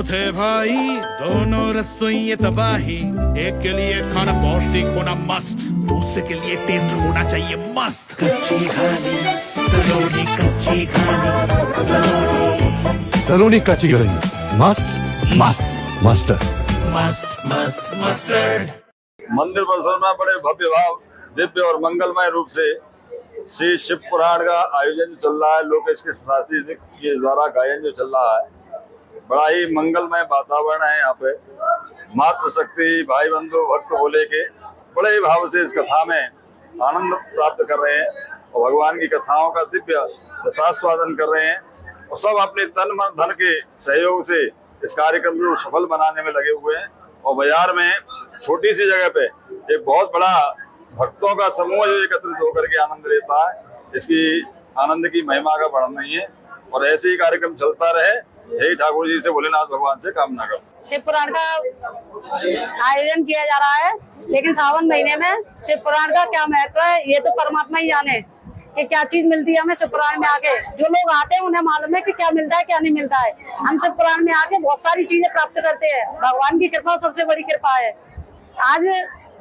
थे भाई दोनों रसोई तबाही। एक के लिए खाना पौष्टिक होना मस्त, दूसरे के लिए टेस्ट होना चाहिए मस्त। कच्ची खानी सलोनी, कच्ची खानी सलोनी, सलोनी कच्ची खानी मस्त मस्त मस्टर्ड, मस्त मस्त मस्टर्ड। मंदिर परिसर में बड़े भव्य भाव, दिव्य और मंगलमय रूप से श्री शिव पुराण का आयोजन चल रहा है। लोकेश के शास्त्री जी के द्वारा गायन जो चल रहा है, बड़ा ही मंगलमय वातावरण है। यहाँ पे मातृ शक्ति भाई बंधु भक्त बोले के बड़े ही भाव से इस कथा में आनंद प्राप्त कर रहे हैं और भगवान की कथाओं का दिव्य रसास्वादन कर रहे हैं और सब अपने तन मन धन के सहयोग से इस कार्यक्रम को सफल बनाने में लगे हुए हैं। और बाजार में छोटी सी जगह पे एक बहुत बड़ा भक्तों का समूह जो एकत्रित होकर के आनंद लेता है, इसकी आनंद की महिमा का वर्णन नहीं है। और ऐसे ही कार्यक्रम चलता रहे, यही ठाकुर जी से भोलेनाथ भगवान से कामना करते। शिव पुराण का आयोजन किया जा रहा है, लेकिन सावन महीने में शिव पुराण का क्या महत्व है ये तो परमात्मा ही जाने कि क्या चीज मिलती है हमें शिव पुराण में आके। जो लोग आते हैं उन्हें मालूम है कि क्या मिलता है क्या नहीं मिलता है। हम शिव पुराण में आके बहुत सारी चीजें प्राप्त करते हैं। भगवान की कृपा सबसे बड़ी कृपा है। आज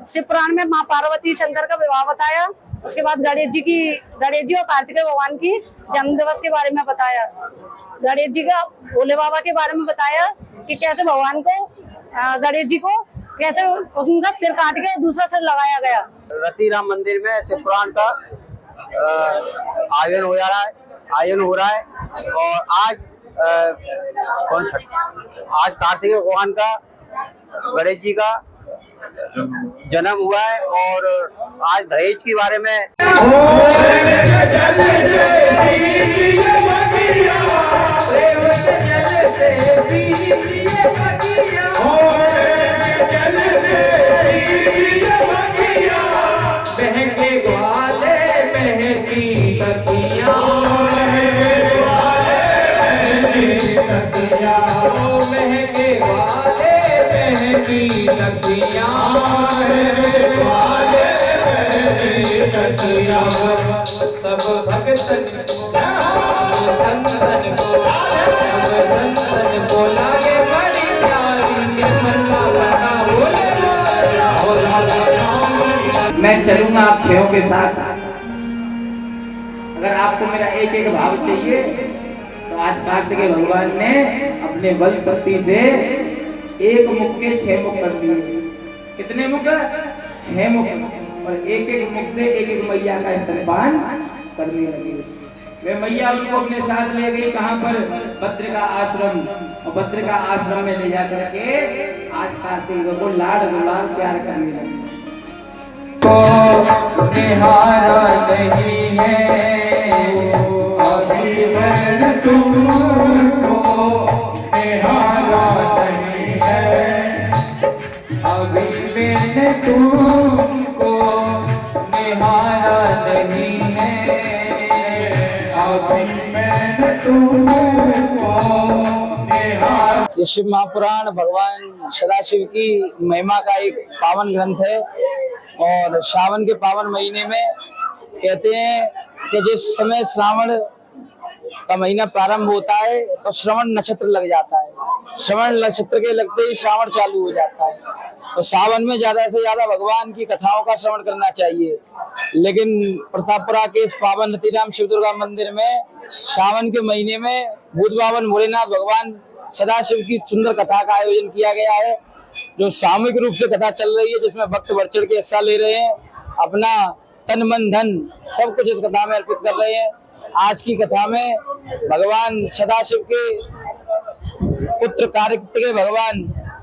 शिव पुराण में माँ पार्वती शंकर का विवाह बताया, उसके बाद गणेश जी और कार्तिकेय भगवान की जन्म दिवस के बारे में बताया, गणेश जी का भोले बाबा के बारे में बताया कि कैसे भगवान को गणेश जी को कैसे उनका सिर काट के दूसरा सिर लगाया गया। रतिराम मंदिर में शिव पुराण का आयोजन हो रहा है और आज आज कार्तिकेय भगवान का गणेश जी का जन्म हुआ है और आज दहेज के बारे में सब भक्तन को लागे बड़ी प्यारी मैं चलूंगा आप छयों के साथ। अगर आपको मेरा एक एक भाव चाहिए तो आज कार्तिकेय भगवान ने अपने बल शक्ति से एक मुख के 6 मुख कर दिए। कितने मुख? 6 मुख। और एक एक मुख से एक एक मैया का स्तनपान करने लगी। वे मैया उनको अपने साथ ले गई कहाँ पर? बद्रिका आश्रम। और बद्रिका आश्रम में ले जाकर के आज कार्तिक को लाड दुलार प्यार करने लगी। को निहारा नहीं है अभी मैंने तुमको निहारा नहीं है, अभी मैंने तुमको निहारा नहीं है, अभी मैंने तुमको निहारा। ये शिव महापुराण भगवान सदाशिव की महिमा का एक पावन ग्रंथ है और श्रावण के पावन महीने में कहते हैं कि जिस समय श्रावण का महीना प्रारंभ होता है तो श्रवण नक्षत्र लग जाता है। श्रवण नक्षत्र के लगते ही श्रावण चालू हो जाता है। तो सावन में ज्यादा से ज्यादा भगवान की कथाओं का श्रवण करना चाहिए। लेकिन प्रतापपुरा के इस पावन रतिराम शिव दुर्गा मंदिर में सावन के महीने में भूत बावन भोलेनाथ भगवान सदाशिव की सुंदर कथा का आयोजन किया गया है, जो सामूहिक रूप से कथा चल रही है, जिसमें भक्त बढ़ चढ़ के हिस्सा ले रहे हैं, अपना तन मन धन सब कुछ इस कथा में अर्पित कर रहे हैं। आज की कथा में भगवान सदाशिव के पुत्र कार्तिकेय भगवान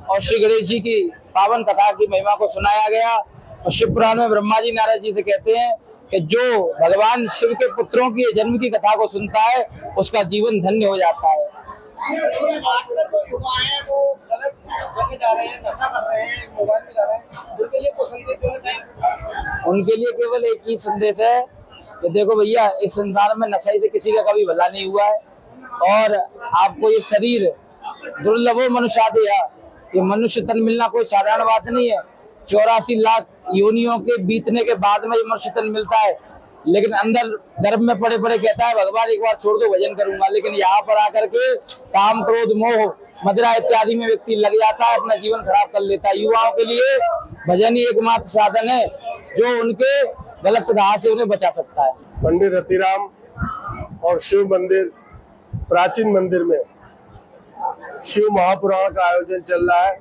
और श्री गणेश जी की पावन कथा की महिमा को सुनाया गया। और शिव पुराण में ब्रह्मा जी नारद जी से कहते हैं कि जो भगवान शिव के पुत्रों की जन्म की कथा को सुनता है उसका जीवन धन्य हो जाता है। उनके लिए केवल एक ही संदेश है कि देखो भैया, इस संसार में नशे से किसी का कभी भला नहीं हुआ है और आपको ये शरीर दुर्लभो मनुष्यादेह, ये मनुष्य तन मिलना कोई साधारण बात नहीं है। 84 लाख योनियों के बीतने के बाद में ये मनुष्य तन मिलता है। लेकिन अंदर गर्भ में पड़े पड़े कहता है भगवान एक बार छोड़ दो भजन करूंगा। लेकिन यहाँ पर आकर के काम, क्रोध, मोह, मदिरा इत्यादि में व्यक्ति लग जाता है, अपना जीवन खराब कर लेता है। युवाओं के लिए भजन ही एकमात्र साधन है जो उनके गलत राह से उन्हें बचा सकता है। पंडित रतिराम और शिव मंदिर, प्राचीन मंदिर में शिव महापुराण का आयोजन चल रहा है।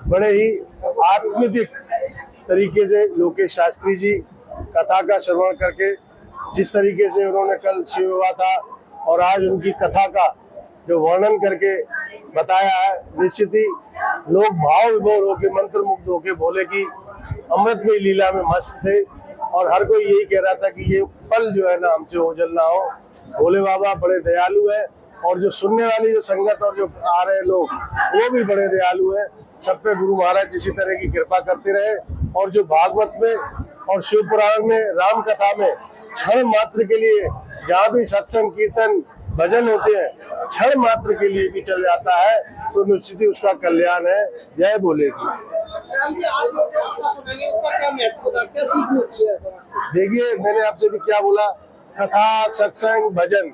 बड़े ही आत्मदिक तरीके से लोकेश शास्त्री जी कथा का श्रवण करके, जिस तरीके से उन्होंने कल शिव विवाह था और आज उनकी कथा का जो वर्णन करके बताया है, निश्चित ही लोग भाव विभोर होके, मंत्र मुग्ध होके बोले कि अमृतमयी लीला में मस्त थे। और हर कोई यही कह रहा था कि ये पल जो है ना हमसे ओझल ना हो। भोले बाबा बड़े दयालु है और जो सुनने वाली जो संगत और जो आ रहे लोग वो भी बड़े दयालु है। सब पे गुरु महाराज इसी तरह की कृपा करते रहे। और जो भागवत में और शिव पुराण में, राम कथा में क्षण मात्र के लिए जहाँ भी सत्संग, कीर्तन, भजन होते हैं, क्षण मात्र के लिए भी चल जाता है तो निश्चित ही उसका कल्याण है। जय भोले की। देखिए, मैंने आपसे भी क्या बोला, कथा, सत्संग, भजन,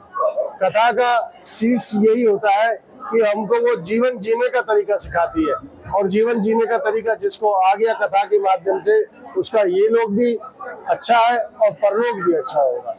कथा का शीर्ष यही होता है कि हमको वो जीवन जीने का तरीका सिखाती है। और जीवन जीने का तरीका जिसको आ गया कथा के माध्यम से, उसका ये लोक भी अच्छा है और परलोक भी अच्छा होगा।